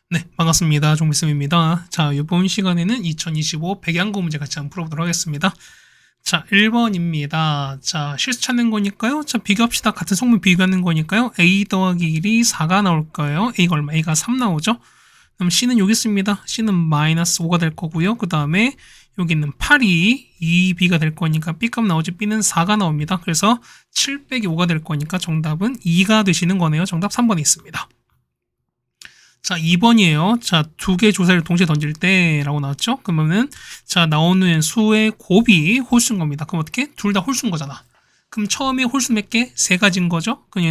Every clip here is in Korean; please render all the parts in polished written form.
네, 반갑습니다. 종미쌤입니다. 자, 이번 시간에는 2025 백양고 문제 같이 한번 풀어보도록 하겠습니다. 자, 1번입니다. 자, 실수 찾는 거니까요. 자, 비교합시다. 같은 성분 비교하는 거니까요. A 더하기 1이 4가 나올 거예요. A가 얼마? A가 3 나오죠? 그럼 C는 여기 있습니다. C는 마이너스 5가 될 거고요. 그 다음에 여기는 8이 2B가 될 거니까 B값 나오지. B는 4가 나옵니다. 그래서 7 빼기 5가 될 거니까 정답은 2가 되시는 거네요. 정답 3번에 있습니다. 자, 2번이에요. 자, 두 개 조사를 동시에 던질 때 라고 나왔죠? 그러면은 자, 나오는 수의 곱이 홀수인 겁니다. 그럼 어떻게? 둘 다 홀수인 거잖아. 그럼 처음에 홀수 몇 개? 세 가지인 거죠? 그럼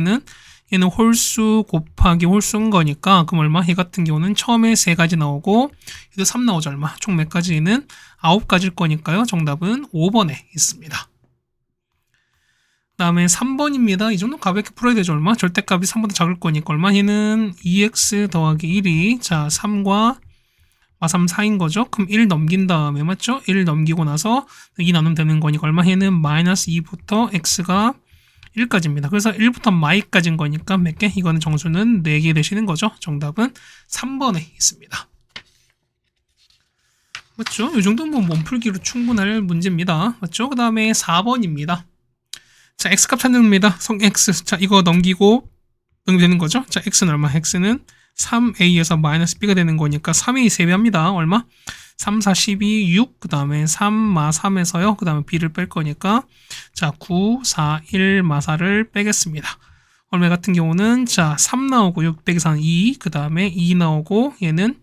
얘는 홀수 곱하기 홀수인 거니까 그럼 얼마? 얘 같은 경우는 처음에 세 가지 나오고 얘도 3 나오죠. 얼마? 총 몇 가지는 9가지일 거니까요. 정답은 5번에 있습니다. 다음에 3번입니다. 이 정도 가볍게 풀어야 되죠. 얼마? 절대값이 3보다 작을 거니까 얼마? 얘는 2x 더하기 1이 자 3과 3, 4인 거죠. 그럼 1 넘긴 다음에 맞죠? 1 넘기고 나서 2 나누면 되는 거니까 얼마? 얘는 마이너스 2부터 x가 1까지입니다. 그래서 1부터 마이까지인 거니까 몇 개? 이거는 정수는 4개 되시는 거죠. 정답은 3번에 있습니다. 맞죠? 이 정도면 몸풀기로 충분할 문제입니다. 맞죠? 그 다음에 4번입니다. 자, x값 찾는 겁니다. 성 x. 자, 이거 넘기고 되는 거죠. 자, x는 얼마? x는 3a에서 마이너스 b가 되는 거니까 3a 3배 합니다. 얼마? 3, 4, 12, 6. 그 다음에 3, 마 3에서요. 그 다음에 b를 뺄 거니까 자, 9, 4, 1, 마 4를 빼겠습니다. 얼마 같은 경우는 자, 3 나오고 6 빼기 4는 2. 그 다음에 2 나오고 얘는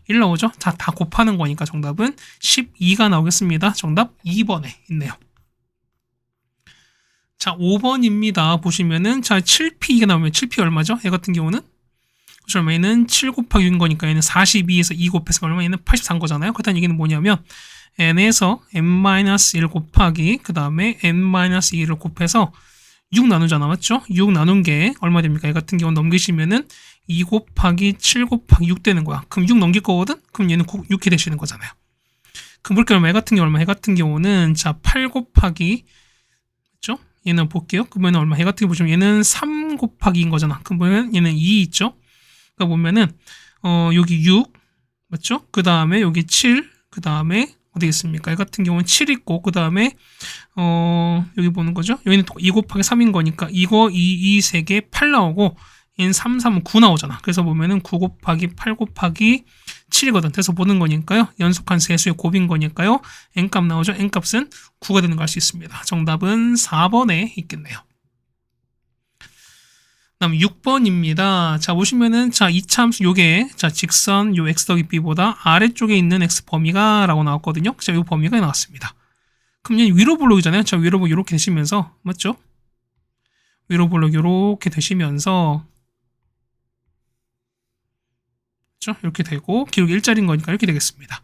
1 나오죠. 자, 다 곱하는 거니까 정답은 12가 나오겠습니다. 정답 2번에 있네요. 자, 5번입니다. 보시면은, 자, 7P가 나오면 7P 얼마죠? 얘 같은 경우는? 그렇죠. 얼마? 얘는 7 곱하기 6인 거니까 얘는 42에서 2 곱해서 얼마? 얘는 84인 거잖아요. 그렇다는 얘기는 뭐냐면, n에서 n-1 곱하기, 그 다음에 n-2를 곱해서 6 나누잖아. 맞죠? 6 나눈 게 얼마 됩니까? 얘 같은 경우 넘기시면은 2 곱하기 7 곱하기 6 되는 거야. 그럼 6 넘길 거거든? 그럼 얘는 6이 되시는 거잖아요. 그럼 볼게요. 얼마? 얘 같은 경우 얼마? 얘 같은 경우는, 자, 8 곱하기, 그죠? 얘는 볼게요. 그러면 얼마? 얘 같은 거 보시면 얘는 3 곱하기인 거잖아. 그럼 보면 얘는 2 있죠? 그러니까 보면은 여기 6 맞죠? 그 다음에 여기 7, 그 다음에 어디 있습니까? 얘 같은 경우는 7 있고 그 다음에 여기 보는 거죠? 여기는 2 곱하기 3인 거니까 이거 2, 2, 3개 8 나오고 얘는 3, 3은 9 나오잖아. 그래서 보면은 9 곱하기 8 곱하기 7이거든. 그래서 보는 거니까요. 연속한 세수의 곱인 거니까요. n값 나오죠. n값은 9가 되는 걸 알 수 있습니다. 정답은 4번에 있겠네요. 다음 6번입니다. 자, 보시면은 자, 이차함수 요게 자, 직선 요 x 더하기 b보다 아래쪽에 있는 x 범위가 라고 나왔거든요. 자, 요 범위가 나왔습니다. 그럼 얘는 위로 볼록이잖아요. 자, 위로 볼록 이렇게 되시면서 맞죠? 위로 볼록 이렇게 되시면서 그렇죠? 이렇게 되고 기록이 1자리인 거니까 이렇게 되겠습니다.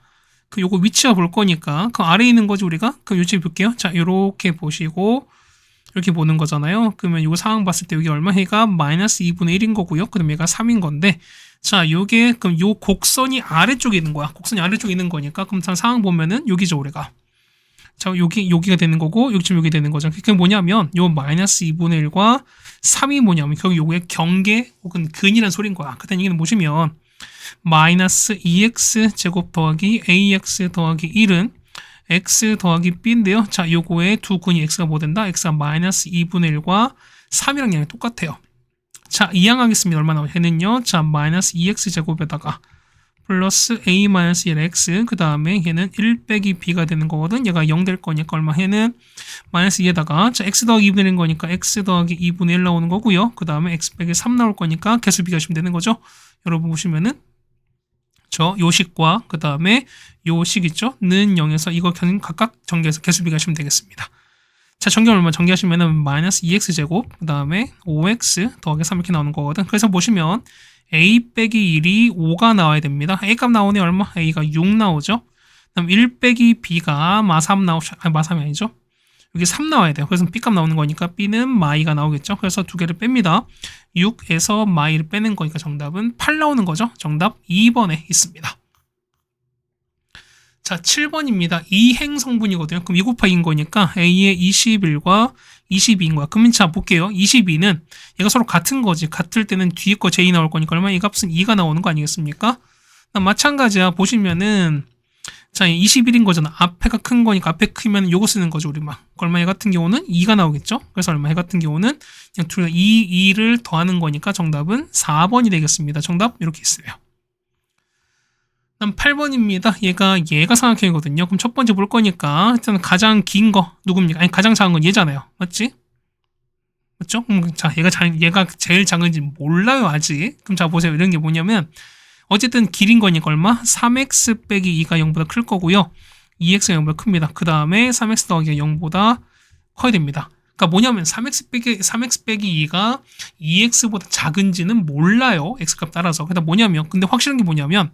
그 요거 위치와 볼 거니까 그 아래에 있는 거지 우리가 그 위치 볼게요. 자, 이렇게 보시고 이렇게 보는 거잖아요. 그러면 요 상황 봤을 때 여기 얼마? 해가 마이너스 2분의 1인 거고요. 그럼 얘가 3인 건데 자, 요게 그럼 요 곡선이 아래쪽에 있는 거야. 곡선이 아래쪽에 있는 거니까 그럼 상황 보면은 여기죠, 우리가. 자, 여기가 되는 거고 여기쯤 여기 되는 거죠. 그게 뭐냐면 요 마이너스 2분의 1과 3이 뭐냐면 결국 요게 경계 혹은 근이라는 소리인 거야. 그다음 얘기는 보시면 마이너스 2x 제곱 더하기 ax 더하기 1은 x 더하기 b인데요. 자, 요거의 두 근이 x가 뭐 된다? x가 마이너스 2분의 1과 3이랑 양이 똑같아요. 자, 이항하겠습니다. 얼마 나오냐? 얘는요. 자, 마이너스 2x 제곱에다가 플러스 a 마이너스 1x 그 다음에 얘는 1 빼기 b가 되는 거거든. 얘가 0 될 거니까 얼마? 얘는 마이너스 2에다가 자, x 더하기 2분의 1인 거니까 x 더하기 2분의 1 나오는 거고요. 그 다음에 x 빼기 3 나올 거니까 개수 비교하시면 되는 거죠. 여러분 보시면은 요식과 그 다음에 요식 있죠? 는 0에서 이거 각각 전개해서 개수 비교하시면 되겠습니다. 자, 전개 얼마? 전개하시면은 마이너스 2x 제곱 그 다음에 5x 더하기 3 이렇게 나오는 거거든. 그래서 보시면 a 빼기 1이 5가 나와야 됩니다. a 값 나오네 얼마? a가 6 나오죠. 그다음 1 빼기 b가 마3 나오죠. 아니 마3이 아니죠. 여기 3 나와야 돼요. 그래서 b값 나오는 거니까 b는 마이가 나오겠죠. 그래서 두 개를 뺍니다. 6에서 마이를 빼는 거니까 정답은 8 나오는 거죠. 정답 2번에 있습니다. 자, 7번입니다. 이행 성분이거든요. 그럼 2 곱하기 2인 거니까 A의 21과 22인 거야. 그러면 자, 볼게요. 22는 얘가 서로 같은 거지. 같을 때는 뒤에 거 J 나올 거니까 얼마? 이 값은 2가 나오는 거 아니겠습니까? 마찬가지야. 보시면은 자, 21인 거잖아. 앞에가 큰 거니까 앞에 크면 요거 쓰는 거죠, 우리 막. 얼마 얘 같은 경우는 2가 나오겠죠? 그래서 얼마 얘 같은 경우는 그냥 둘 2를 더하는 거니까 정답은 4번이 되겠습니다. 정답 이렇게 있어요. 다음 8번입니다. 얘가 삼각형이거든요. 그럼 첫 번째 볼 거니까 일단 가장 긴 거 누굽니까? 아니 가장 작은 건 얘잖아요. 맞지? 맞죠? 자, 얘가 제일 작은지 몰라요, 아직. 그럼 자 보세요. 이런 게 뭐냐면 어쨌든 길인 거니까 얼마? 3x 빼기 2가 0보다 클 거고요. 2x가 0보다 큽니다. 그 다음에 3x 더하기 0보다 커야 됩니다. 그러니까 뭐냐면 3x 빼기 2가 2x보다 작은지는 몰라요. x값 따라서. 그러니까 뭐냐면 근데 확실한 게 뭐냐면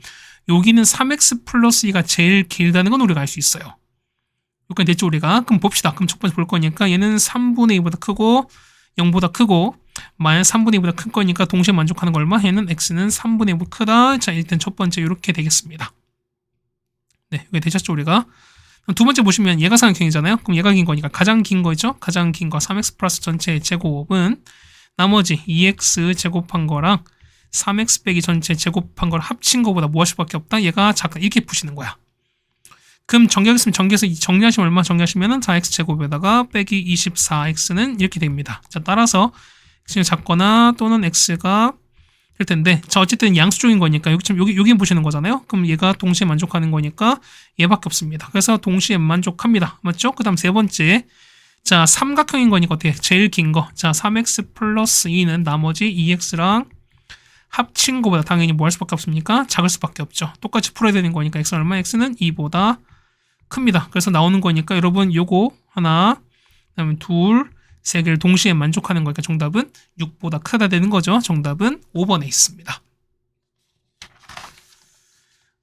여기는 3x 플러스 2가 제일 길다는 건 우리가 알 수 있어요. 여기까지 됐죠, 우리가? 그럼 봅시다. 그럼 첫 번째 볼 거니까 얘는 3분의 2보다 크고 0보다 크고 마이너스 3분의 2보다 큰 거니까 동시에 만족하는 거 얼마? 얘는 x는 3분의 2보다 크다. 자, 일단 첫 번째 이렇게 되겠습니다. 네, 여기 되셨죠, 우리가? 두 번째 보시면 얘가 삼각형이잖아요. 그럼 얘가 긴 거니까 가장 긴 거죠. 가장 긴 거 3x 플러스 전체의 제곱은 나머지 2x 제곱한 거랑 3x 빼기 전체 제곱한 걸 합친 거보다 무엇일밖에 없다. 얘가 잠깐 이렇게 푸시는 거야. 그럼 정리하겠으면 정리하시면 얼마 정리하시면은 4x 제곱에다가 빼기 24x는 이렇게 됩니다. 자, 따라서 x가 작거나 또는 x가 될 텐데, 자, 어쨌든 양수쪽인 거니까 여기 보시는 거잖아요. 그럼 얘가 동시에 만족하는 거니까 얘밖에 없습니다. 그래서 동시에 만족합니다. 맞죠? 그 다음 세 번째. 자, 삼각형인 거니까 어떻게? 제일 긴 거. 자, 3x 플러스 2는 나머지 2x랑 합친 거보다 당연히 뭐 할 수밖에 없습니까? 작을 수밖에 없죠. 똑같이 풀어야 되는 거니까 x는 얼마? x는 2보다 큽니다. 그래서 나오는 거니까 여러분 요거 하나, 그다음에 둘, 세 개를 동시에 만족하는 거니까 정답은 6보다 크다 되는 거죠. 정답은 5번에 있습니다.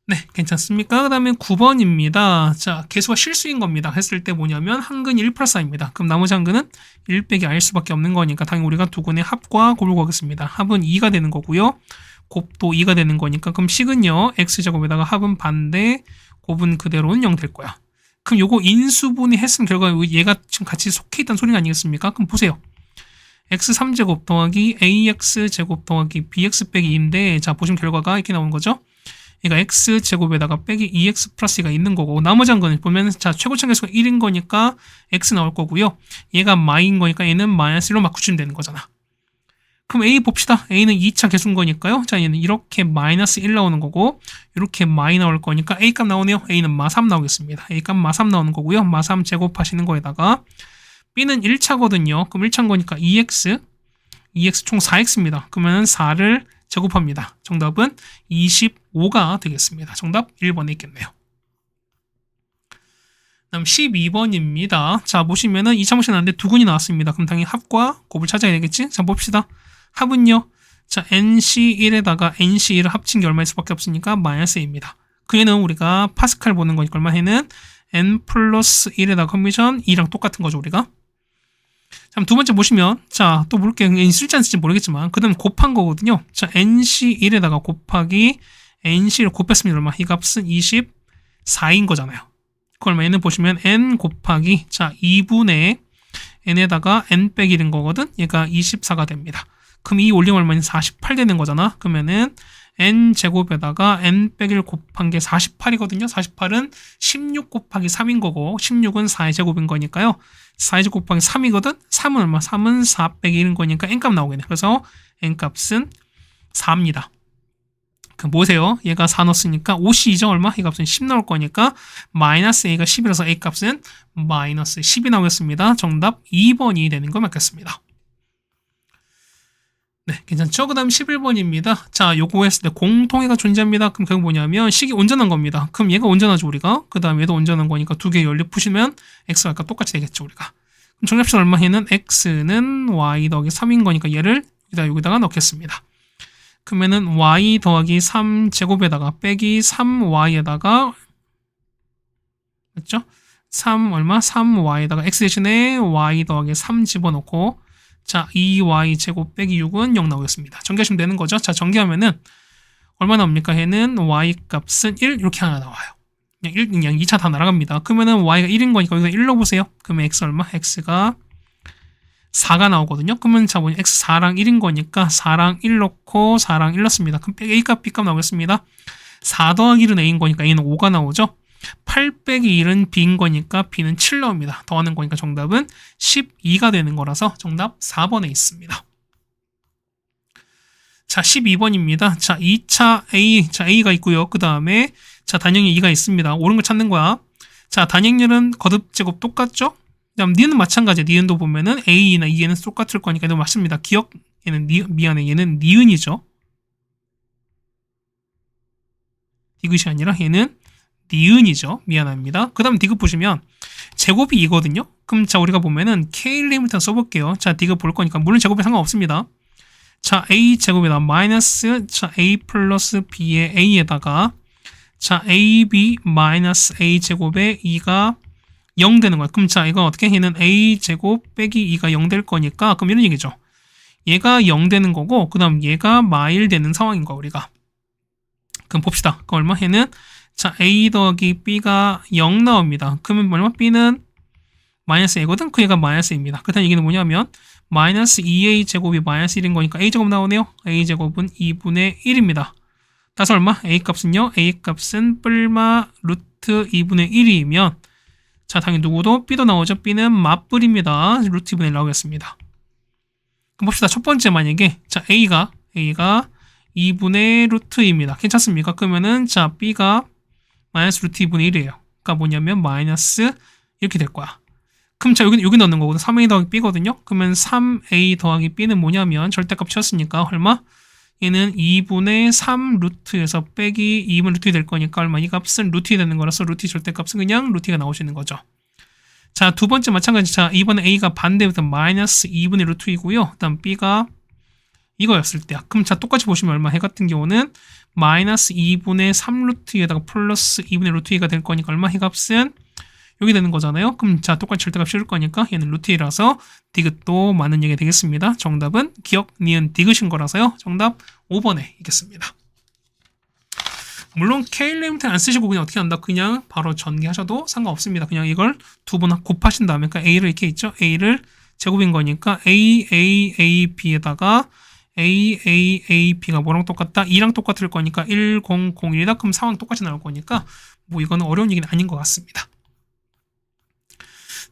네, 괜찮습니까? 그 다음에 9번입니다. 자, 개수가 실수인 겁니다. 했을 때 뭐냐면 한근이 1 플러스 i입니다. 그럼 나머지 한근은 1 빼기 i일 수밖에 없는 거니까 당연히 우리가 두 근의 합과 곱을 구하겠습니다. 합은 2가 되는 거고요. 곱도 2가 되는 거니까 그럼 식은요. x제곱에다가 합은 반대, 곱은 그대로는 0 될 거야. 그럼 요거 인수분해 했으면 결과 얘가 지금 같이 속해 있다는 소리가 아니겠습니까? 그럼 보세요. x3제곱 더하기 ax제곱 더하기 bx 빼기 2인데 자 보시면 결과가 이렇게 나오는 거죠. 그러니까 x제곱에다가 빼기 2x 플러스 2가 있는 거고 나머지 한 거는 보면 자 최고점 개수가 1인 거니까 x 나올 거고요. 얘가 마이인 거니까 얘는 마이너스 1로 막 굳히면 되는 거잖아. 그럼 a 봅시다. a는 2차 개수인 거니까요. 자 얘는 이렇게 마이너스 1 나오는 거고 이렇게 마이 나올 거니까 a 값 나오네요. a는 마3 나오겠습니다. a 값 마3 나오는 거고요. 마3 제곱하시는 거에다가 b는 1차거든요. 그럼 1차인 거니까 2x 총 4x입니다. 그러면 4를 제곱합니다. 정답은 25가 되겠습니다. 정답 1번에 있겠네요. 다음 12번입니다. 자 보시면은 2차 모션 나왔는데 두 근이 나왔습니다. 그럼 당연히 합과 곱을 찾아야 되겠지? 자 봅시다. 합은요. 자 NC1에다가 NC1을 합친 게 얼마일 수밖에 없으니까 마이너스 A입니다. 그 얘는 우리가 파스칼 보는 거니까 얼마 해는 N 플러스 1에다가 컨비션 2랑 똑같은 거죠 우리가. 자, 두 번째 보시면 자 또 볼게요. 쓸지 안 쓸지 모르겠지만 그 다음 곱한 거거든요. 자 NC1에다가 곱하기 NC를 곱했으면 얼마? 이 값은 24인 거잖아요. 그걸 얘는 보시면 N 곱하기 자 2분의 N에다가 N 빼기 1인 거거든. 얘가 24가 됩니다. 그럼 이 올리면 얼마냐? 48 되는 거잖아. 그러면은 N 제곱에다가 N 빼기 1 곱한 게 48이거든요. 48은 16 곱하기 3인 거고 16은 4의 제곱인 거니까요. 4의 제곱 곱하기 3이거든. 3은 얼마? 3은 4 빼기 1인 거니까 N값 나오겠네. 그래서 N값은 4입니다. 그 보세요. 얘가 4 넣었으니까 5C죠 얼마? 이 값은 10 나올 거니까 마이너스 A가 10이라서 A 값은 마이너스 10이 나오겠습니다. 정답 2번이 되는 거 맞겠습니다. 네, 괜찮죠? 그 다음 11번입니다. 자, 요거 했을 때 공통해가 존재합니다. 그럼 결국 뭐냐면 식이 온전한 겁니다. 그럼 얘가 온전하죠, 우리가. 그 다음 얘도 온전한 거니까 두 개 연립 푸시면 x가 아까 똑같이 되겠죠, 우리가. 그럼 정답식 얼마 해는 x는 y 더하기 3인 거니까 얘를 여기다가 넣겠습니다. 그러면은 y 더하기 3 제곱에다가 빼기 3y에다가 맞죠? 3 얼마? 3y에다가 x 대신에 y 더하기 3 집어넣고 자 2y 제곱 빼기 6은 0 나오겠습니다. 전개하시면 되는 거죠. 자 전개하면은 얼마 나옵니까? 얘는 y 값은 1 이렇게 하나 나와요. 그냥 2차 다 날아갑니다. 그러면은 y가 1인 거니까 여기서 1 넣어보세요. 그러면 x 얼마? x가 4가 나오거든요. 그러면 자, 뭐냐, x 4랑 1인 거니까 4랑 1 넣고 4랑 1 넣습니다. 그럼 a 값, b 값 나오겠습니다. 4 더하기 1은 a인 거니까 a는 5가 나오죠. 8 빼기 1은 b인 거니까 b는 7 나옵니다. 더하는 거니까 정답은 12가 되는 거라서 정답 4번에 있습니다. 자, 12번입니다. 자, 2차 a, 자, a가 있고요. 그 다음에 자, 단행률 2가 있습니다. 옳은 걸 찾는 거야. 자, 단행률은 거듭 제곱 똑같죠? 그다음 니은은 마찬가지야. 니은도 보면은 a나 e는 똑같을 거니까 이거 맞습니다. 기억, 얘는 미안해. 얘는 니은이죠. 디귿이 아니라 얘는 니은이죠. 미안합니다. 그 다음 디귿 보시면 제곱이 2거든요. 그럼 자, 우리가 보면은 K를 일단 써볼게요. 자, 디귿 볼 거니까 물론 제곱이 상관없습니다. 자, a 제곱에다 마이너스 자, a 플러스 b의 a에다가 자, ab 마이너스 a 제곱에 2가 0 되는 거야. 그럼 자, 이거 어떻게 얘는 a 제곱 빼기 2가 0 될 거니까 그럼 이런 얘기죠. 얘가 0 되는 거고 그 다음 얘가 마일 되는 상황인 거야 우리가. 그럼 봅시다. 그 얼마? 얘는 자, a 더하기 b가 0 나옵니다. 그러면 얼마? b는 마이너스 a거든? 그 얘가 마이너스 a입니다. 그 다음 얘기는 뭐냐면 마이너스 2a 제곱이 마이너스 1인 거니까 a 제곱 나오네요. a 제곱은 2분의 1입니다. 따라서 얼마? a 값은요. a 값은 뿔마 루트 2분의 1이면 자, 당연히 누구도 b도 나오죠. b는 맞불입니다. 루트 2분의 1 나오겠습니다. 그럼 봅시다. 첫 번째 만약에 자, a가 2분의 루트 2입니다. 괜찮습니까? 그러면은 자, b가 마이너스 루트 2분의 1이에요. 그러니까 뭐냐면 마이너스 이렇게 될 거야. 그럼 자, 여기 넣는 거거든. 3a 더하기 b거든요. 그러면 3a 더하기 b는 뭐냐면 절대값 치웠으니까 얼마? 얘는 2분의 3 루트에서 빼기 2분의 루트 2 될 거니까 얼마? 이 값은 루트 2 되는 거라서 루트 2 절대값은 그냥 루트 2가 나오시는 거죠. 자, 두 번째 마찬가지. 자, 이번에 a가 반대부터 마이너스 2분의 루트 2고요. 그 다음 b가 이거였을 때야. 그럼 자, 똑같이 보시면 얼마? 해 같은 경우는 마이너스 2분의 3 루트 2에다가 플러스 2분의 루트 2가 될 거니까 얼마? 해 값은 여기 되는 거잖아요. 그럼 자, 똑같이 절대값 씌울 거니까 얘는 루트 2라서 디귿도 맞는 얘기 되겠습니다. 정답은 기억, 니은, 디귿인 거라서요. 정답 5번에 있겠습니다. 물론 K-리미트는 안 쓰시고 그냥 어떻게 한다? 그냥 바로 전개하셔도 상관없습니다. 그냥 이걸 두 번 곱하신 다음에 그러니까 A를 이렇게 있죠? A를 제곱인 거니까 AAAB에다가 AAAB가 뭐랑 똑같다? 2랑 똑같을 거니까 1001이다. 그럼 상황 똑같이 나올 거니까 뭐 이거는 어려운 얘기는 아닌 것 같습니다.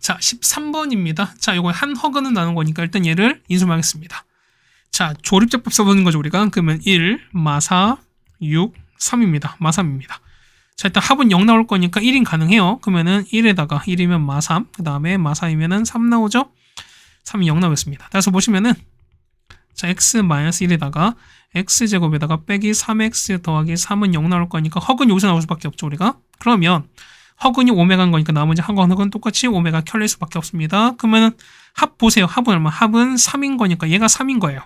자, 13번입니다. 자, 요거 한 허근은 나눈 거니까 일단 얘를 인수하겠습니다. 자, 조립제법 써보는 거죠, 우리가. 그러면 1, 마사, 6, 3입니다. 마3입니다. 자, 일단 합은 0 나올 거니까 1인 가능해요. 그러면은 1에다가 1이면 마3, 그 다음에 마4이면은 3 나오죠? 3이 0 나오겠습니다. 따라서 보시면은 자, x-1에다가 x제곱에다가 빼기 3x 더하기 3은 0 나올 거니까 허근 여기서 나올 수밖에 없죠, 우리가. 그러면 허근이 오메가인 거니까 나머지 한 허근은 똑같이 오메가 켤레일 수밖에 없습니다. 그러면은 합 보세요. 합은 얼마? 합은 3인 거니까 얘가 3인 거예요.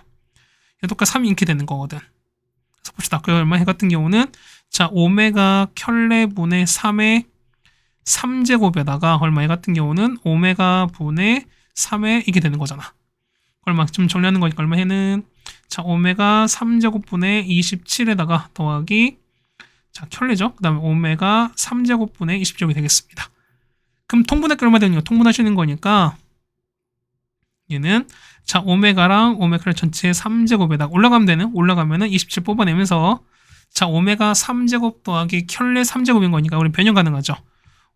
얘 똑같이 3이 이렇게 되는 거거든. 그래서 봅시다. 그 얼마? 해 같은 경우는 자, 오메가 켤레 분의 3의 3제곱에다가 얼마? 해 같은 경우는 오메가 분의 3에 이게 되는 거잖아. 얼마? 좀 정리하는 거니까 얼마? 해는 자, 오메가 3제곱 분의 27에다가 더하기 자, 켤레죠. 그 다음에 오메가 3제곱분의 20제곱이 되겠습니다. 그럼 통분할게 얼마 되는 거? 통분하시는 거니까 얘는 자, 오메가랑 오메가를 전체 3제곱에다가 올라가면은 27 뽑아내면서 자, 오메가 3제곱 더하기 켤레 3제곱인 거니까 우리 변형 가능하죠.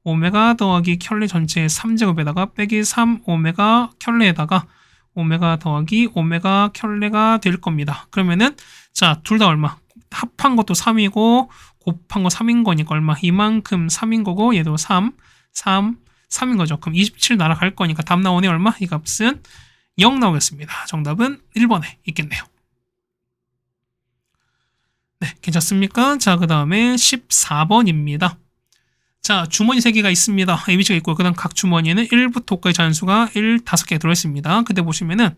오메가 더하기 켤레 전체 3제곱에다가 빼기 3 오메가 켤레에다가 오메가 더하기 오메가 켤레가 될 겁니다. 그러면은 자, 둘 다 얼마? 합한 것도 3이고 곱한 거 3인 거니까 얼마? 이만큼 3인 거고 얘도 3인 거죠. 그럼 27 날아갈 거니까 답 나오네 얼마? 이 값은 0 나오겠습니다. 정답은 1번에 있겠네요. 네, 괜찮습니까? 자, 그 다음에 14번입니다. 자, 주머니 3개가 있습니다. ABC가 있고 그 다음 각 주머니에는 1부터 5까지 자연수가 5개 들어있습니다. 그때 보시면은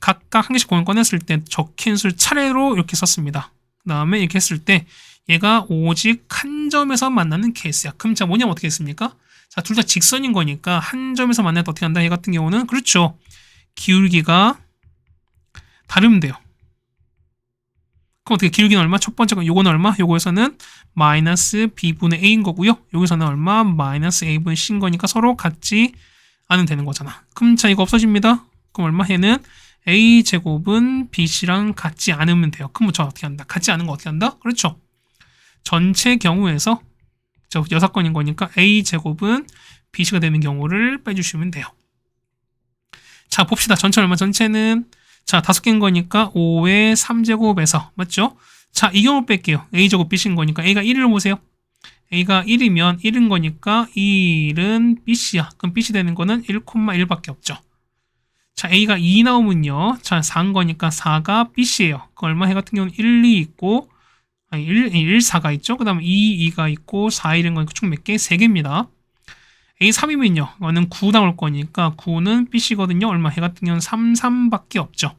각각 한 개씩 공을 꺼냈을 때 적힌 수를 차례로 이렇게 썼습니다. 그 다음에 이렇게 했을 때 얘가 오직 한 점에서 만나는 케이스야. 그럼 자, 뭐냐면 어떻게 했습니까? 자, 둘 다 직선인 거니까 한 점에서 만날 때 어떻게 한다? 얘 같은 경우는 그렇죠. 기울기가 다르면 돼요. 그럼 어떻게 기울기는 얼마? 첫 번째 거 요거는 얼마? 요거에서는 마이너스 b분의 a인 거고요. 여기서는 얼마? 마이너스 a분의 c인 거니까 서로 같지 않으면 되는 거잖아. 그럼 자 이거 없어집니다. 그럼 얼마? 얘는 a제곱은 bc랑 같지 않으면 돼요. 그럼 저 어떻게 한다? 같지 않은 거 어떻게 한다? 그렇죠. 전체 경우에서 저 6건인 거니까 a제곱은 bc가 되는 경우를 빼주시면 돼요. 자 봅시다. 전체 얼마? 전체는 자 5개인 거니까 5의 3제곱에서 맞죠? 자 이 경우 뺄게요. a제곱 bc인 거니까 a가 1을 보세요. a가 1이면 1인 거니까 1은 bc야. 그럼 bc 되는 거는 1,1밖에 없죠. 자 a가 2 나오면요. 자 4인 거니까 4가 bc예요. 그 얼마 해 같은 경우는 1, 2 있고 1, 4가 있죠. 그 다음에 2, 2가 있고 4, 1인 거니까 총 몇 개? 3개입니다. A 3이면요. 이거는 9 나올 거니까 9는 BC거든요. 얼마 해 같은 경우는 3, 3밖에 없죠.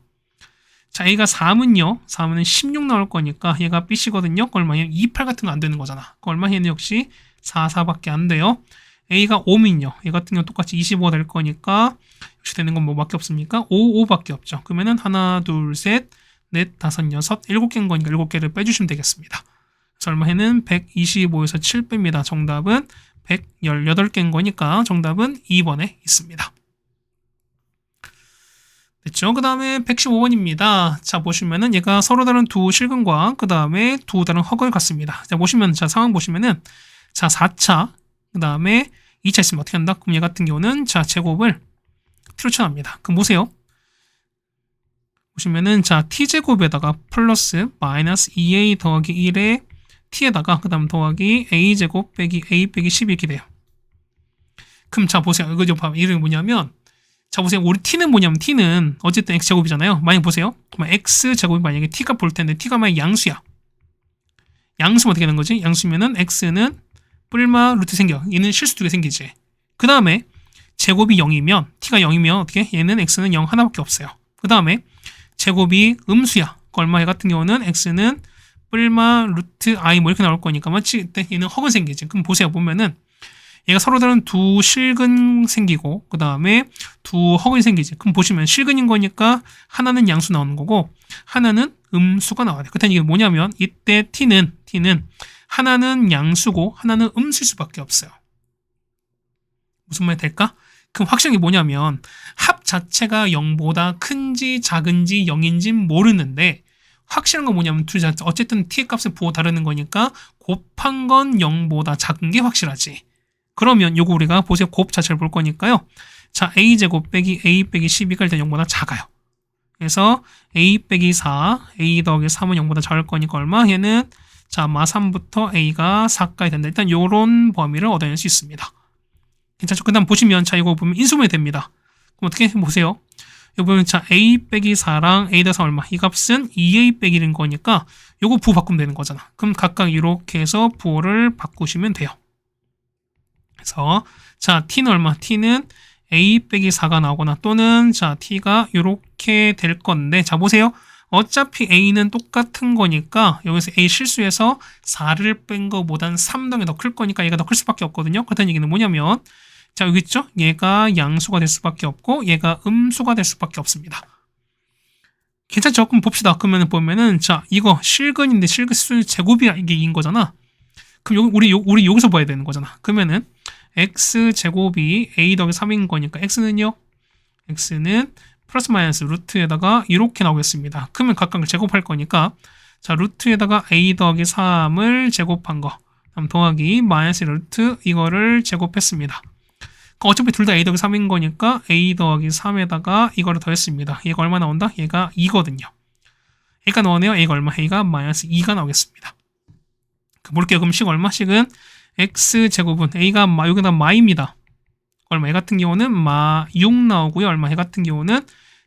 자, A가 3은요. 3은 16 나올 거니까 얘가 BC거든요. 그 얼마? 2, 8 같은 거 안 되는 거잖아. 그 얼마? 얘는 역시 4, 4밖에 안 돼요. A가 5면요. 얘 같은 경우 똑같이 25가 될 거니까 역시 되는 건 뭐밖에 없습니까? 5, 5밖에 없죠. 그러면은 하나, 둘, 셋, 넷, 다섯, 여섯, 7개인 거니까 7개를 빼주시면 되겠습니다. 그래서 얼마 해는 125에서 7 뺍니다. 정답은 118개인 거니까 정답은 2번에 있습니다. 됐죠? 그 다음에 115번입니다. 자, 보시면은 얘가 서로 다른 두 실근과 그 다음에 두 다른 허근을 갖습니다. 자, 보시면, 자, 상황 보시면은, 자, 4차, 그 다음에 2차 있으면 어떻게 한다? 그럼 얘 같은 경우는, 자, 제곱을 t로 쳐납니다. 그럼 보세요. 보시면은, 자, t제곱에다가 플러스 마이너스 2a 더하기 1에 t에다가 그 다음 더하기 a제곱 빼기 a 빼기 10 이렇게 돼요. 그럼 자 보세요. 이거 좀 봐봐. 이름이 뭐냐면 자 보세요. 우리 t는 뭐냐면 t는 어쨌든 x제곱이잖아요. 만약 보세요. 그러면 x제곱이 만약에 t가 볼 텐데 t가 만약 양수야. 양수면 어떻게 되는 거지? 양수면은 x는 뿔마 루트 생겨. 얘는 실수 2개 생기지. 그 다음에 제곱이 0이면 t가 0이면 어떻게? 얘는 x는 0 하나밖에 없어요. 그 다음에 제곱이 음수야. 얼마 같은 경우는 x는 뿔마 루트 i 뭐 이렇게 나올 거니까 마치 얘는 허근 생기지. 그럼 보세요. 보면은 얘가 서로 다른 두 실근 생기고 그 다음에 두 허근이 생기지. 그럼 보시면 실근인 거니까 하나는 양수 나오는 거고 하나는 음수가 나와야 돼. 그렇다는 이게 뭐냐면 이때 t는 하나는 양수고 하나는 음수일 수밖에 없어요. 무슨 말이 될까? 그럼 확실한 게 뭐냐면 합 자체가 0보다 큰지 작은지 0인지 모르는데 확실한 건 뭐냐면 둘 다 어쨌든 t의 값을 보고 다르는 거니까 곱한 건 0보다 작은 게 확실하지. 그러면 요거 우리가 보세요. 곱 자체를 볼 거니까요. 자, a제곱 빼기 a 빼기 12가 일단 0보다 작아요. 그래서 a 빼기 4, a 더하기 3은 0보다 작을 거니까 얼마? 얘는 자, 마 3부터 a가 4까지 된다. 일단 요런 범위를 얻어낼 수 있습니다. 괜찮죠? 그 다음 보시면 자, 이거 보면 인수분해 됩니다. 그럼 어떻게 보세요? 여기 보면 자 a 빼기 4랑 a 더해서 얼마? 이 값은 2a 빼기 1인 거니까 요거 부호 바꾸면 되는 거잖아. 그럼 각각 이렇게 해서 부호를 바꾸시면 돼요. 그래서 자 t는 얼마? t는 a 빼기 4가 나오거나 또는 자 t가 이렇게 될 건데 자 보세요. 어차피 a는 똑같은 거니까 여기서 a 실수해서 4를 뺀 거보단 3등이 더 클 거니까 얘가 더 클 수밖에 없거든요. 그렇다는 얘기는 뭐냐면 자 여기 있죠? 얘가 양수가 될 수밖에 없고 얘가 음수가 될 수밖에 없습니다. 괜찮죠? 그럼 봅시다. 그러면 보면은 자 이거 실근인데 실근 제곱이 이게 인 거잖아. 그럼 우리 여기서 봐야 되는 거잖아. 그러면은 x 제곱이 a 더하기 3인 거니까 x는요? x는 플러스 마이너스 루트에다가 이렇게 나오겠습니다. 그러면 각각 제곱할 거니까 자 루트에다가 a 더하기 3을 제곱한 거 다음 더하기 마이너스 루트 이거를 제곱했습니다. 어차피 둘 다 a 더하기 3인 거니까 a 더하기 3에다가 이거를 더했습니다. 얘가 얼마 나온다? 얘가 2거든요. 얘가 나오네요. 얘가 얼마? 얘가 마이너스 2가 나오겠습니다. 볼게요. 그럼 식 얼마씩은 x제곱은 a가 여기다 마입니다. 얼마? 얘 같은 경우는 마 6 나오고요. 얼마? 얘 같은 경우는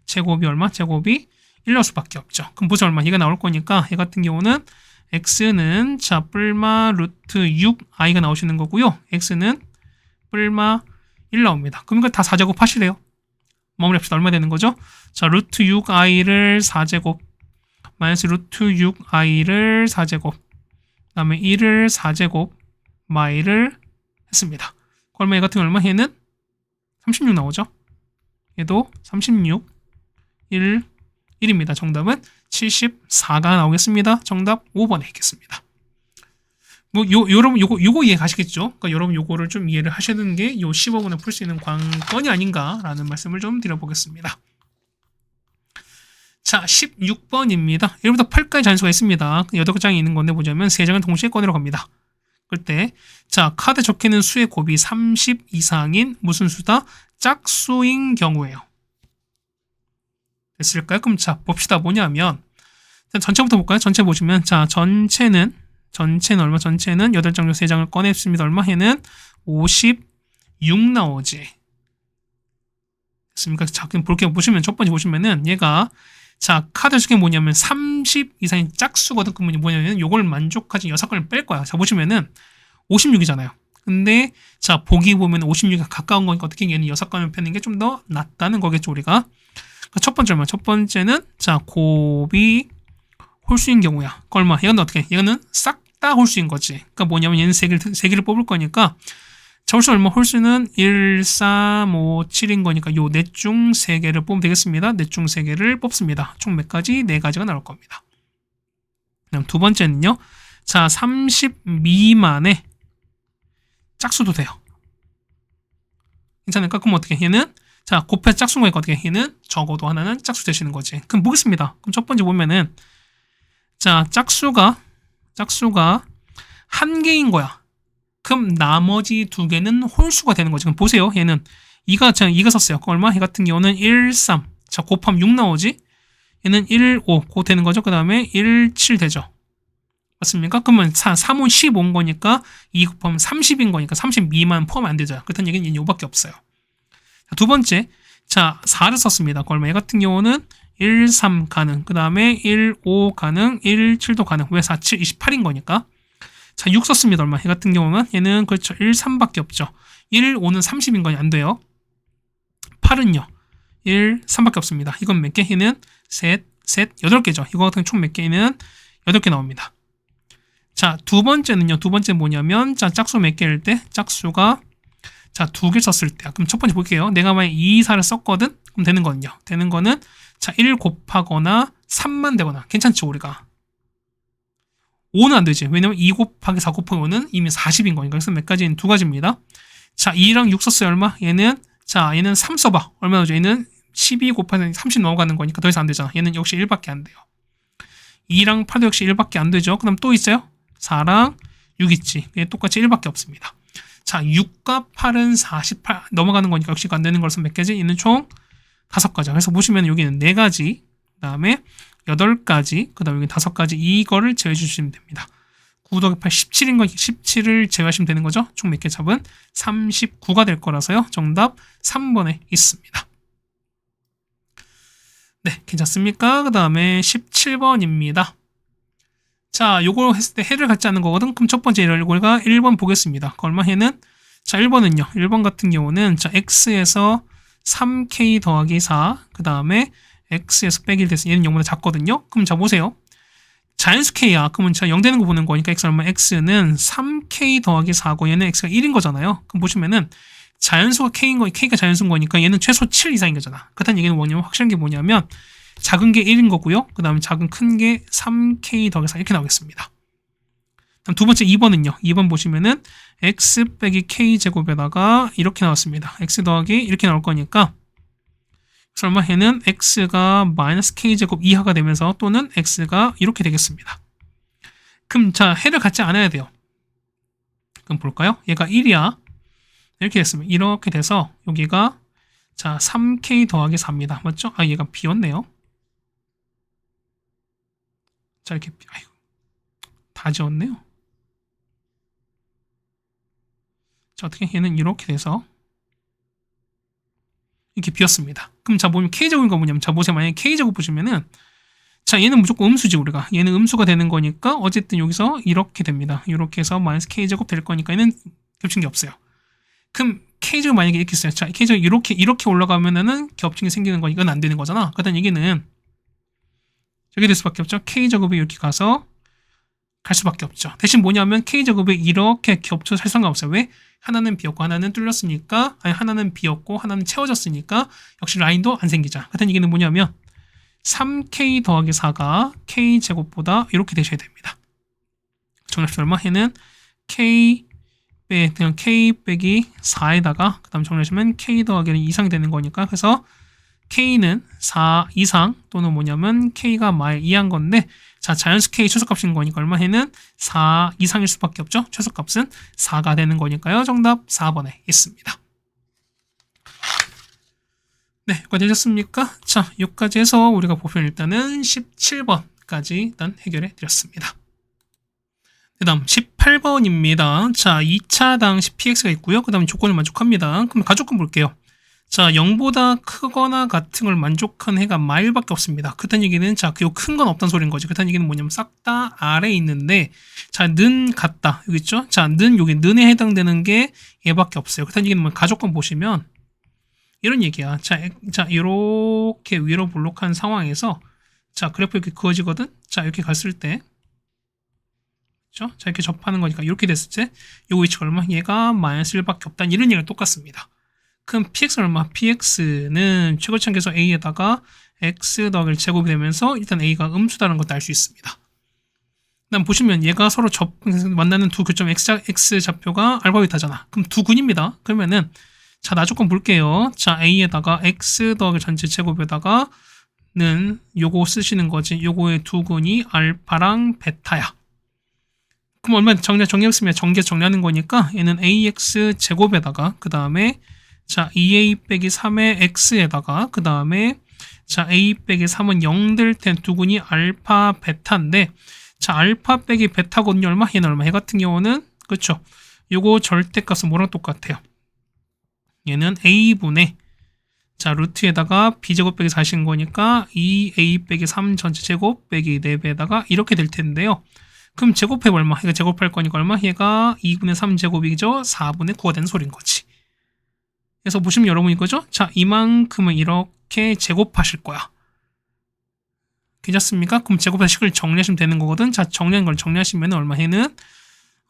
제곱이 얼마? 제곱이 1 나올 수밖에 없죠. 그럼 보세요. 얼마? 얘가 나올 거니까 얘 같은 경우는 x는 자 뿔마 루트 6i가 나오시는 거고요. x는 뿔마 1 나옵니다. 그럼 이거 다 4제곱 하시래요. 마무리합시다. 얼마 되는 거죠? 자, 루트 6i를 4제곱 마이너스 루트 6i를 4제곱 그 다음에 1을 4제곱 마이를 했습니다. 얼마 얘 같은 거 얼마? 얘는 36 나오죠? 얘도 36 1입니다. 정답은 74가 나오겠습니다. 정답 5번에 있겠습니다. 뭐 여러분 요거 이해 가시겠죠? 그러니까 여러분 요거를 좀 이해를 하셔야 되는 게 요 15분을 풀 수 있는 관건이 아닌가라는 말씀을 좀 드려보겠습니다. 자, 16번입니다. 1부터 8까지 잔수가 있습니다. 8장이 있는 건데 보자면 3장을 동시에 꺼내러 갑니다. 그때 자, 카드 적혀 있는 수의 곱이 30 이상인 무슨 수다? 짝수인 경우예요. 됐을까요? 그럼 자, 봅시다. 뭐냐면 전체부터 볼까요? 전체 보시면 자, 전체는 얼마? 전체는 8장 중 3장을 꺼냈습니다. 얼마? 얘는 56 나오지. 됐습니까? 자, 그럼 볼게요. 보시면 첫 번째 보시면은 얘가 자, 카드 중에 뭐냐면 30 이상인 짝수거든. 그러면 뭐냐면 요걸 만족하지 6건을 뺄 거야. 자, 보시면은 56이잖아요. 근데 자, 보기 보면 56에 가까운 거니까 어떻게 얘는 6건을 빼는 게 좀 더 낫다는 거겠죠, 우리가. 첫 번째 얼마? 첫 번째는 자, 곱이 홀수인 경우야. 그 얼마? 얘는 어떻게? 얘는 싹 다 홀수인 거지. 그러니까 뭐냐면 얘는 3개를 뽑을 거니까 자, 홀수 얼마? 홀수는 1, 3, 5, 7인 거니까 요 넷 중 3개를 뽑으면 되겠습니다. 넷 중 3개를 뽑습니다. 총 몇 가지? 4가지가 나올 겁니다. 그다음 두 번째는요. 자, 30 미만의 짝수도 돼요. 괜찮을까? 그럼 어떻게? 얘는 자, 곱해 짝수인 거니까 어떻게? 얘는 적어도 하나는 짝수 되시는 거지. 그럼 보겠습니다. 그럼 첫 번째 보면은 자, 짝수가 한 개인 거야. 그럼 나머지 2개는 홀수가 되는 거지. 그럼 보세요. 얘는 이가 썼어요. 그 얼마? 얘 같은 경우는 1, 3. 자, 곱하면 6 나오지? 얘는 1, 5. 고 되는 거죠. 그 다음에 1, 7 되죠. 맞습니까? 그러면 3, 5, 15인 거니까 2 곱하면 30인 거니까 30 미만 포함 안 되죠. 그렇다는 얘기는 얘는 요밖에 없어요. 자, 두 번째. 자, 4를 썼습니다. 그 얼마? 얘 같은 경우는 1, 3 가능. 그 다음에 1, 5 가능. 1, 7도 가능. 왜 4, 7, 28인 거니까. 자, 6 썼습니다. 얼마? 얘 같은 경우는 얘는 그렇죠. 1, 3밖에 없죠. 1, 5는 30인 거니 안 돼요. 8은요. 1, 3밖에 없습니다. 이건 몇 개? 얘는 셋, 8개죠. 이거 같은 총 몇 개는 8개 나옵니다. 자, 두 번째는요. 두 번째 뭐냐면 자, 짝수 몇 개일 때? 짝수가 자, 2개 썼을 때. 그럼 첫 번째 볼게요. 내가 만약 2, 4를 썼거든? 그럼 되는 거는요. 되는 거는 자, 1 곱하거나 3만 되거나 괜찮죠, 우리가. 5는 안 되지. 왜냐면 2 곱하기 4 곱하기 5는 이미 40인 거니까. 그래서 몇 가지는 2가지입니다. 자, 2랑 6 썼어요. 얼마? 얘는 3 써봐. 얼마 나오죠? 얘는 12 곱하기 30 넘어가는 거니까 더 이상 안 되잖아. 얘는 역시 1밖에 안 돼요. 2랑 8도 역시 1밖에 안 되죠. 그 다음 또 있어요? 4랑 6 있지. 얘 똑같이 1밖에 없습니다. 자, 6과 8은 48 넘어가는 거니까 역시 안 되는 거라서 몇 개지? 얘는 총 5가지. 그래서 보시면 여기는 4가지, 그 다음에 8가지, 그 다음에 여기 5가지 이거를 제외해 주시면 됩니다. 9 더하기 8, 17인 거니까 17을 제외하시면 되는 거죠. 총 몇 개 잡은 39가 될 거라서요. 정답 3번에 있습니다. 네, 괜찮습니까? 그 다음에 17번입니다. 자, 요거 했을 때 해를 갖지 않는 거거든. 그럼 첫 번째 우리가 1번 보겠습니다. 얼마 해는? 자, 1번은요. 1번 같은 경우는 자, x에서 3k 더하기 4, 그 다음에 x에서 빼기 돼서 얘는 0보다 작거든요. 그럼 자, 보세요. 자연수 k야. 그러면 자, 0 되는 거 보는 거니까 x 얼마? x는 3k 더하기 4고 얘는 x가 1인 거잖아요. 그럼 보시면은 자연수가 k인 거, k가 자연수인 거니까 얘는 최소 7 이상인 거잖아. 그렇다는 얘기는 뭐냐면 확실한 게 뭐냐면 작은 게 1인 거고요. 그 다음에 작은 큰 게 3k 더하기 4 이렇게 나오겠습니다. 다음 두 번째 2번은요. 2번 보시면은 x 빼기 k 제곱에다가 이렇게 나왔습니다. x 더하기 이렇게 나올 거니까 설마 해는 x가 마이너스 k 제곱 이하가 되면서 또는 x가 이렇게 되겠습니다. 그럼 자, 해를 갖지 않아야 돼요. 그럼 볼까요? 얘가 1이야. 이렇게 됐습니다. 이렇게 돼서 여기가 자, 3k 더하기 4입니다. 맞죠? 아, 얘가 비었네요. 자, 이렇게 아이고, 다 지웠네요. 자, 어떻게 얘는 이렇게 돼서 이렇게 비었습니다. 그럼 자, 보면 k제곱인 거 뭐냐면 자, 보세요. 만약에 k제곱 보시면은 자, 얘는 무조건 음수지 우리가. 얘는 음수가 되는 거니까 어쨌든 여기서 이렇게 됩니다. 이렇게 해서 마이너스 k제곱 될 거니까 얘는 겹친 게 없어요. 그럼 k제곱 만약에 이렇게 있어요. 자, k제곱 이렇게 올라가면은 겹친 게 생기는 거니까 이건 안 되는 거잖아. 그렇다는 얘기는 저기 될 수밖에 없죠. k제곱이 이렇게 가서 갈 수밖에 없죠. 대신 뭐냐면 k제곱이 이렇게 겹쳐서 할 상관없어요. 왜? 하나는 비었고 하나는 뚫렸으니까, 아니 하나는 비었고 하나는 채워졌으니까 역시 라인도 안 생기자. 그렇다는 얘기는 뭐냐면 3k 더하기 4가 k제곱보다 이렇게 되셔야 됩니다. 정리합시다. 얼마? 얘는 그냥 k 빼기 4에다가 그 다음 정리하시면 k 더하기는 이상이 되는 거니까 그래서 k는 4 이상 또는 뭐냐면 k가 마일 이한 건데 자 자연수 k 최소값인 거니까 얼마 해는 4 이상일 수밖에 없죠. 최소값은 4가 되는 거니까요. 정답 4번에 있습니다. 네, 여기까지 되셨습니까? 자, 여기까지 해서 우리가 보면 일단은 17번까지 일단 해결해 드렸습니다. 그 다음 18번입니다. 자, 2차 당시 px가 있고요. 그 다음 조건을 만족합니다. 그럼 가조건 볼게요. 자, 0보다 크거나 같은 걸 만족한 해가 마일밖에 없습니다. 그렇다는 얘기는 자, 그 큰 건 없다는 소리인 거지. 그렇다는 얘기는 뭐냐면 싹 다 아래에 있는데 자, 는 같다. 여기 있죠? 자, 는 여기 는에 해당되는 게 얘밖에 없어요. 그렇다는 얘기는 뭐 가조건 보시면 이런 얘기야. 자, 이렇게 위로 볼록한 상황에서 자, 그래프 이렇게 그어지거든. 자, 이렇게 갔을 때 그렇죠? 자, 이렇게 접하는 거니까 이렇게 됐을 때 요 위치가 얼마? 얘가 마이너스 1밖에 없다. 이런 얘기랑 똑같습니다. 그럼 px는 얼마? px는 최고치항계수 a에다가 x 더하기 제곱이 되면서 일단 a가 음수다라는 것도 알 수 있습니다. 그다음 보시면 얘가 서로 만나는 두 교점 x 좌표가 알파 베타잖아. 그럼 두 근입니다. 그러면은 자, 나 조건 볼게요. 자, a에다가 x 더하기 전체 제곱에다가 는 요거 쓰시는 거지. 요거의 두 근이 알파랑 베타야. 그럼 얼마 정리했으면 전개해서 정리하는 거니까 얘는 ax 제곱에다가 그 다음에 자 2a 빼기 3의 x에다가 그 다음에 자 a 빼기 3은 0 될 땐 두근이 알파 베타인데 자 알파 빼기 베타거든요. 얼마? 얘는 얼마? 얘 같은 경우는 그렇죠. 요거 절대값은 뭐랑 똑같아요. 얘는 a분의 자 루트에다가 b제곱 빼기 4인 거니까 2a 빼기 3 전체 제곱 빼기 4배에다가 이렇게 될 텐데요. 그럼 제곱해 얼마? 얘가 제곱할 거니까 얼마? 얘가 2분의 3제곱이죠. 4분의 9가 되는 소리인 거지. 그래서 보시면 여러분 이거죠? 자, 이만큼은 이렇게 제곱하실 거야. 괜찮습니까? 그럼 제곱해서 식을 정리하시면 되는 거거든. 자, 정리한 걸 정리하시면 얼마? 얘는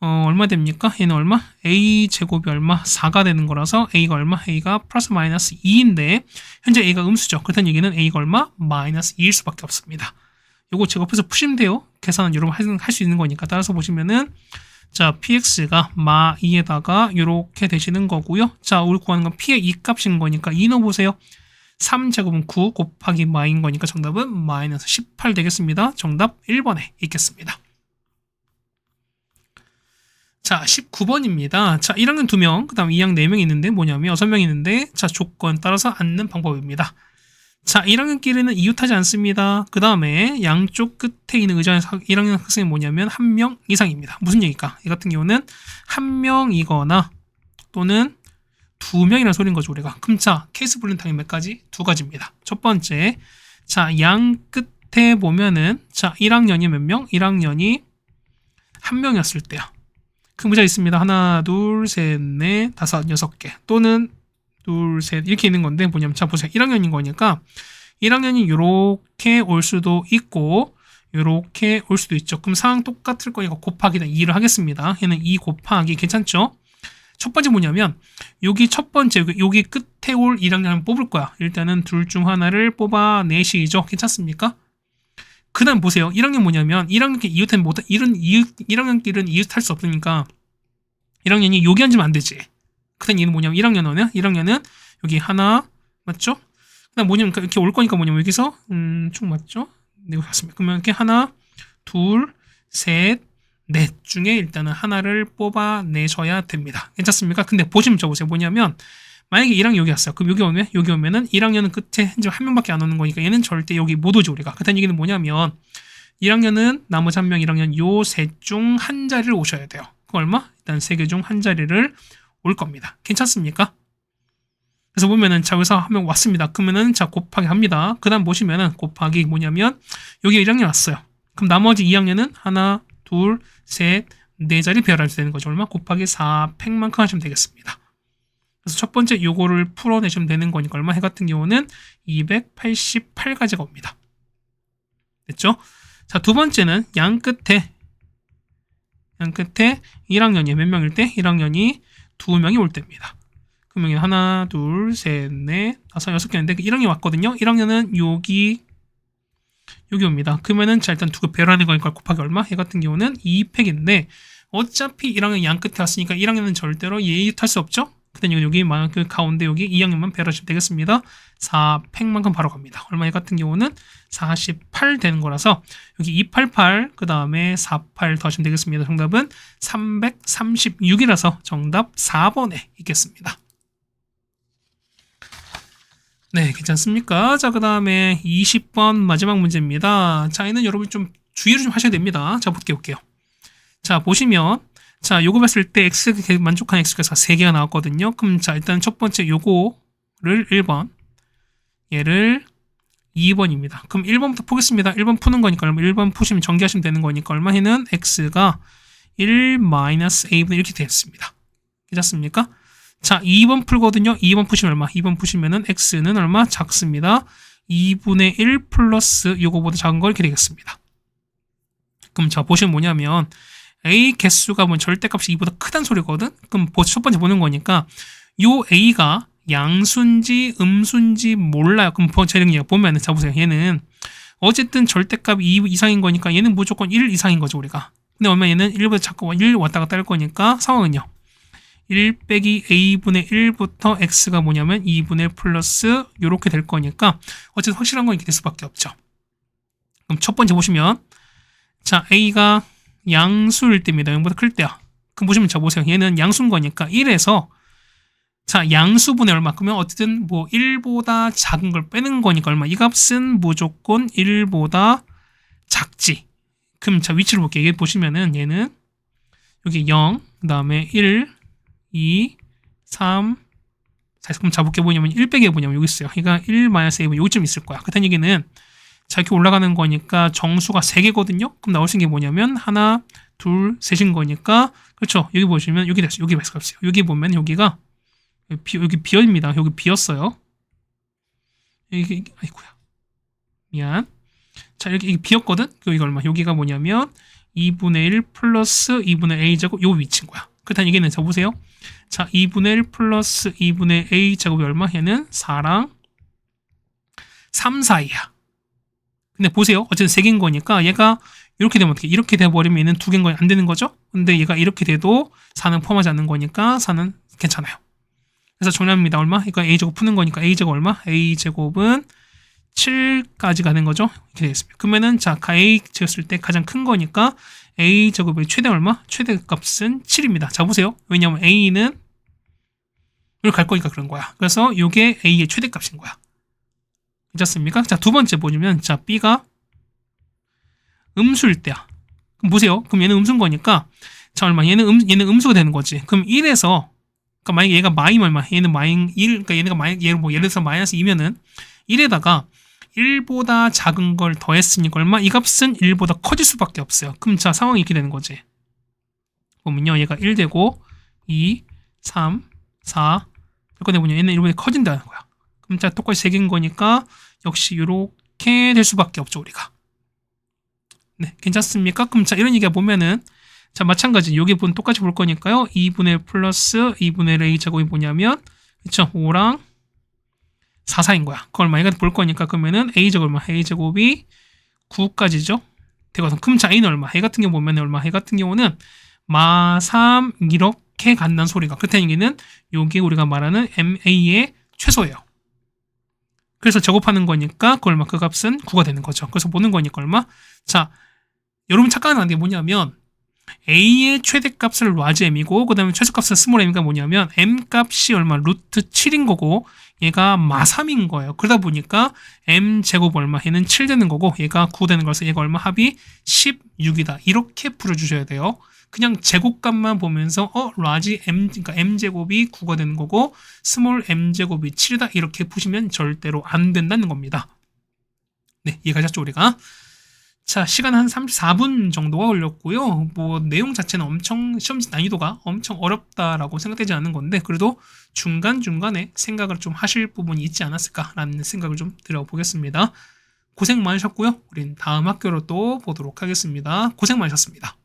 얼마 됩니까? 얘는 얼마? a 제곱이 얼마? 4가 되는 거라서 a가 얼마? a가 플러스 마이너스 2인데 현재 a가 음수죠. 그렇다는 얘기는 a가 얼마? 마이너스 2일 수밖에 없습니다. 요거 제곱해서 푸시면 돼요. 계산은 여러분 할 수 있는 거니까. 따라서 보시면은 자, px가 마 2에다가 이렇게 되시는 거고요. 자, 우리 구하는 건 p의 2 값인 거니까 2 넣어보세요. 3제곱은 9 곱하기 마인 거니까 정답은 마이너스 18 되겠습니다. 정답 1번에 있겠습니다. 자, 19번입니다. 자, 1학년 2명, 그 다음 2학년 4명 있는데 뭐냐면 6명 있는데 자, 조건 따라서 앉는 방법입니다. 자, 1학년끼리는 이웃하지 않습니다. 그 다음에 양쪽 끝에 있는 의자 1학년 학생이 뭐냐면 1명 이상입니다. 무슨 얘기일까? 이 같은 경우는 1명이거나 또는 2명이라는 소리인 거죠, 우리가. 그럼 자, 케이스 분류는 당연히 몇 가지? 2가지입니다. 첫 번째, 자, 양 끝에 보면은 자, 1학년이 몇 명? 1학년이 1명이었을 때야. 그 문제가 있습니다. 하나, 둘, 셋, 넷, 다섯, 6개. 또는 둘, 셋 이렇게 있는 건데 뭐냐면 자 보세요. 1학년인 거니까 1학년이 이렇게 올 수도 있고 이렇게 올 수도 있죠. 그럼 상황 똑같을 거니까 곱하기는 2를 하겠습니다. 얘는 2 곱하기 괜찮죠? 첫 번째 뭐냐면 여기 첫 번째 여기 끝에 올 1학년을 뽑을 거야. 일단은 둘 중 하나를 뽑아내시죠. 괜찮습니까? 그 다음 보세요. 1학년 뭐냐면 1학년끼리 이웃하면 못하 1학년끼리는 이웃할 수 없으니까 1학년이 여기 앉으면 안 되지. 그다음 얘는 뭐냐면 1학년은 여기 하나 맞죠? 그다음 뭐냐면 이렇게 올 거니까 뭐냐면 여기서 쭉 맞죠? 네, 맞습니다. 그러면 이렇게 하나, 둘, 셋, 넷 중에 일단은 하나를 뽑아내셔야 됩니다. 괜찮습니까? 근데 보시면 적으세요. 뭐냐면 만약에 1학년 여기 왔어요. 그럼 여기 오면은 1학년은 끝에 이제 한 명밖에 안 오는 거니까 얘는 절대 여기 못 오죠 우리가. 그다음 얘기는 뭐냐면 1학년은 나머지 한 명 1학년 요 셋 중 한 자리를 오셔야 돼요. 그 얼마? 일단 3개 중 한 자리를 올 겁니다. 괜찮습니까? 그래서 보면은 자 여기서 한 명 왔습니다. 그러면은 자 곱하기 합니다. 그 다음 보시면은 곱하기 뭐냐면 여기 1학년 왔어요. 그럼 나머지 2학년은 하나, 둘, 셋, 네 자리 배열할 수 되는 거죠. 얼마? 곱하기 4팩만큼 하시면 되겠습니다. 그래서 첫 번째 요거를 풀어내시면 되는 거니까 얼마? 해 같은 경우는 288가지가 옵니다. 됐죠? 자, 두 번째는 양 끝에 1학년이 몇 명일 때? 1학년이 2명이 올 때입니다. 그러면 하나, 둘, 셋, 넷, 다섯, 6개인데 1학년이 왔거든요. 1학년은 여기 여기 옵니다. 그러면은 자 일단 두개 배열하는 거니까 곱하기 얼마? 얘 같은 경우는 2팩인데 어차피 1학년 양 끝에 왔으니까 1학년은 절대로 예입할 수 없죠? 그다음 여기 그 가운데 여기 2학년만 배열하시면 되겠습니다. 4팩만큼 바로 갑니다. 얼마? 얘 같은 경우는 48 되는 거라서 여기 288 그 다음에 48 더하시면 되겠습니다. 정답은 336이라서 정답 4번에 있겠습니다. 네, 괜찮습니까? 자, 그 다음에 20번 마지막 문제입니다. 자, 얘는 여러분 좀 주의를 좀 하셔야 됩니다. 자, 볼게요. 자, 보시면, 자, 요거 봤을 때 X, 만족한 X가 3개가 나왔거든요. 그럼 자, 일단 첫 번째 요거를 1번, 얘를 2번입니다. 그럼 1번부터 푸겠습니다. 1번 푸는 거니까, 1번 푸시면 전개하시면 되는 거니까, 얼마에는 X가 1-A분의 이렇게 되었습니다. 괜찮습니까? 자, 2번 풀거든요. 2번 푸시면 얼마? 2번 푸시면은 x는 얼마? 작습니다. 2분의 1 플러스 요거보다 작은 거 이렇게 되겠습니다. 그럼 자, 보시면 뭐냐면 a 개수가 뭐 절대값이 2보다 크단 소리거든? 그럼 첫 번째 보는 거니까 요 a가 양수인지 음수인지 몰라요. 그럼 제가 보면은 자, 보세요. 얘는 어쨌든 절대값이 2 이상인 거니까 얘는 무조건 1 이상인 거죠, 우리가. 근데 얼마 얘는 1보다 작고 1 왔다 갔다 할 거니까 상황은요. 1 빼기 a분의 1부터 x가 뭐냐면 2분의 1 플러스 요렇게 될 거니까 어쨌든 확실한 건 이렇게 될 수밖에 없죠. 그럼 첫 번째 보시면 자, a가 양수일 때입니다. 0보다 클 때야. 그럼 보시면 자, 보세요. 얘는 양수인 거니까 1에서 자, 양수분의 얼마? 그러면 어쨌든 뭐 1보다 작은 걸 빼는 거니까 얼마? 이 값은 무조건 1보다 작지. 그럼 자, 위치를 볼게요. 이게 보시면은 얘는 여기 0, 그 다음에 1, 2, 3, 4. 그럼 자, 볼게 뭐냐면 1 빼기 뭐냐면 여기 있어요. 그러니까 1 마이너스 a 여기쯤 있을 거야. 그렇다는 얘기는 자, 이렇게 올라가는 거니까 정수가 3개거든요. 그럼 나올 수 있는 게 뭐냐면 하나, 둘, 셋인 거니까 그렇죠. 여기 보시면 여기 됐어요. 여기 배수가 없어요. 여기 보면 여기가 여기 비어입니다. 여기 비었어요. 여기 아이고야. 미안. 자, 이렇게 비었거든. 여기가 얼마? 여기가 뭐냐면 2분의 1 플러스 2분의 a 제곱 요 위치인 거야. 그렇다는 얘기는 자, 보세요. 자, 2분의 1 플러스 2분의 a 제곱이 얼마? 얘는 4랑 3 사이야. 근데 보세요. 어쨌든 3개인 거니까 얘가 이렇게 되면 어떻게? 이렇게 돼버리면 얘는 2개인 거니 안 되는 거죠? 근데 얘가 이렇게 돼도 4는 포함하지 않는 거니까 4는 괜찮아요. 그래서 정답입니다. 얼마? 그러니까 a제곱 푸는 거니까 a제곱 얼마? a제곱은 7까지 가는 거죠? 이렇게 되겠습니다. 그러면은 자, a 제곱을 때 가장 큰 거니까 a 제곱의 최대 얼마? 최대 값은 7입니다. 자, 보세요. 왜냐면 a는 이렇게 갈 거니까 그런 거야. 그래서 이게 a의 최대 값인 거야. 괜찮습니까? 자, 두 번째 보시면 자, b가 음수일 때야. 그럼 보세요. 그럼 얘는 음수인 거니까 자, 얼마? 얘는 음수가 되는 거지. 그럼 1에서 그러니까 만약에 얘가 마이너스 얼마? 얘는 마이너스 1, 그러니까 얘네가 얘를 뭐 예를 들어서 마이너스 2면은 1에다가 1보다 작은 걸 더했으니까 얼마? 이 값은 1보다 커질 수밖에 없어요. 그럼 자, 상황이 이렇게 되는 거지. 보면요. 얘가 1 되고 2, 3, 4 이렇게 되면 얘는 1보다 커진다는 거야. 그럼 자, 똑같이 3개인 거니까 역시 이렇게 될 수밖에 없죠, 우리가. 네, 괜찮습니까? 그럼 자, 이런 얘기가 보면은 자, 마찬가지 여기 본 똑같이 볼 거니까요. 2분의 1 플러스 2분의 1 a 제곱이 뭐냐면 그쵸? 5랑 4, 4인 거야. 그걸 얼마? 얘가 볼 거니까 그러면은 a 제곱 얼마? a 제곱이 9까지죠. 되거든. 그럼 자, a는 얼마? a 같은 경우 보면 얼마? a 같은 경우는 마3 이렇게 간다는 소리가. 그렇다는 얘기는 요게 우리가 말하는 ma의 최소예요. 그래서 제곱하는 거니까 그 얼마? 그 값은 9가 되는 거죠. 그래서 보는 거니까 얼마? 자, 여러분 착각하는 게 뭐냐면 a의 최대값을 라지 m이고 그 다음에 최소값은 스몰 m이가 뭐냐면 m값이 얼마? 루트 7인 거고 얘가 마3인 거예요. 그러다 보니까 m제곱 얼마? 얘는 7 되는 거고 얘가 9 되는 거라서 얘가 얼마? 합이 16이다. 이렇게 풀어주셔야 돼요. 그냥 제곱값만 보면서 라지 m, 그러니까 m제곱이 9가 되는 거고 스몰 m제곱이 7이다. 이렇게 푸시면 절대로 안 된다는 겁니다. 네, 이해가셨죠, 우리가? 자, 시간 한 34분 정도가 걸렸고요. 뭐 내용 자체는 엄청 시험 난이도가 엄청 어렵다라고 생각되지 않는 건데 그래도 중간중간에 생각을 좀 하실 부분이 있지 않았을까라는 생각을 좀 드려보겠습니다. 고생 많으셨고요. 우린 다음 학교로 또 보도록 하겠습니다. 고생 많으셨습니다.